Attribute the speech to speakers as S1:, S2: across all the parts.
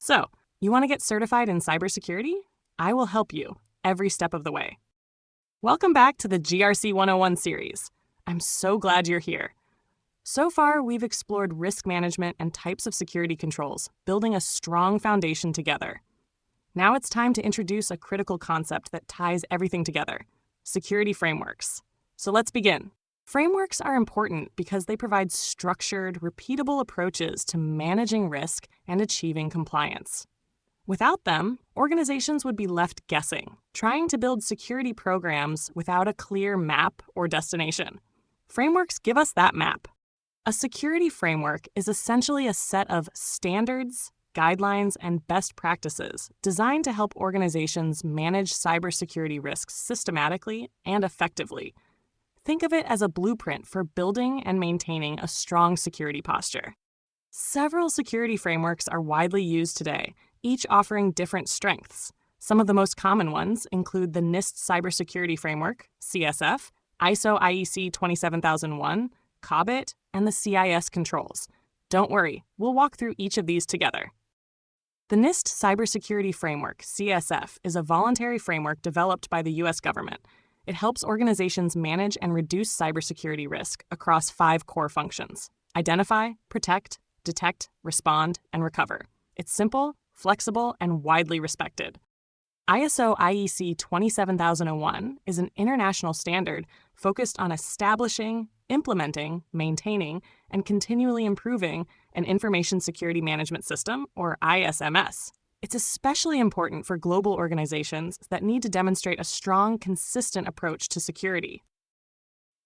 S1: So, you want to get certified in cybersecurity? I will help you every step of the way. Welcome back to the GRC 101 series. I'm so glad you're here. So far, we've explored risk management and types of security controls, building a strong foundation together. Now it's time to introduce a critical concept that ties everything together: security frameworks. So let's begin. Frameworks are important because they provide structured, repeatable approaches to managing risk and achieving compliance. Without them, organizations would be left guessing, trying to build security programs without a clear map or destination. Frameworks give us that map. A security framework is essentially a set of standards, guidelines, and best practices designed to help organizations manage cybersecurity risks systematically and effectively. Think of it as a blueprint for building and maintaining a strong security posture. Several security frameworks are widely used today, each offering different strengths. Some of the most common ones include the NIST Cybersecurity Framework, CSF, ISO IEC 27001, COBIT, and the CIS Controls. Don't worry, we'll walk through each of these together. The NIST Cybersecurity Framework, CSF, is a voluntary framework developed by the U.S. government. It helps organizations manage and reduce cybersecurity risk across 5 core functions: identify, protect, detect, respond, and recover. It's simple, flexible, and widely respected. ISO IEC 27001 is an international standard focused on establishing, implementing, maintaining, and continually improving an information security management system, or ISMS. It's especially important for global organizations that need to demonstrate a strong, consistent approach to security.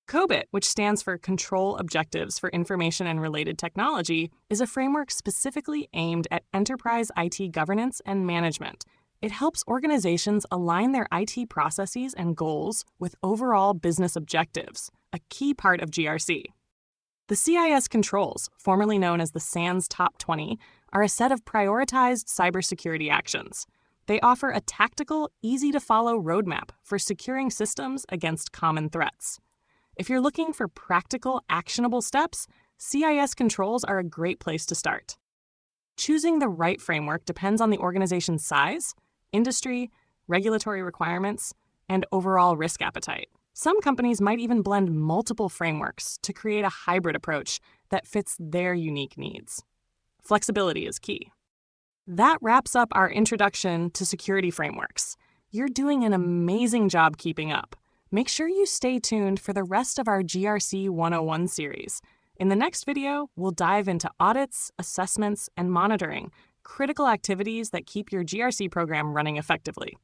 S1: COBIT, which stands for Control Objectives for Information and Related Technology, is a framework specifically aimed at enterprise IT governance and management. It helps organizations align their IT processes and goals with overall business objectives, a key part of GRC. The CIS Controls, formerly known as the SANS Top 20, are a set of prioritized cybersecurity actions. They offer a tactical, easy-to-follow roadmap for securing systems against common threats. If you're looking for practical, actionable steps, CIS Controls are a great place to start. Choosing the right framework depends on the organization's size, industry, regulatory requirements, and overall risk appetite. Some companies might even blend multiple frameworks to create a hybrid approach that fits their unique needs. Flexibility is key. That wraps up our introduction to security frameworks. You're doing an amazing job keeping up. Make sure you stay tuned for the rest of our GRC 101 series. In the next video, we'll dive into audits, assessments, and monitoring, critical activities that keep your GRC program running effectively.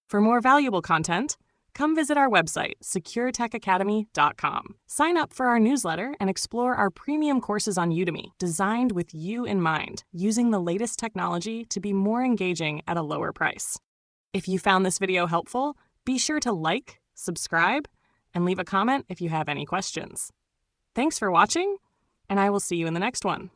S1: For more valuable content, come visit our website, securetechacademy.com. Sign up for our newsletter and explore our premium courses on Udemy, designed with you in mind, using the latest technology to be more engaging at a lower price. If you found this video helpful, be sure to like, subscribe, and leave a comment if you have any questions. Thanks for watching, and I will see you in the next one.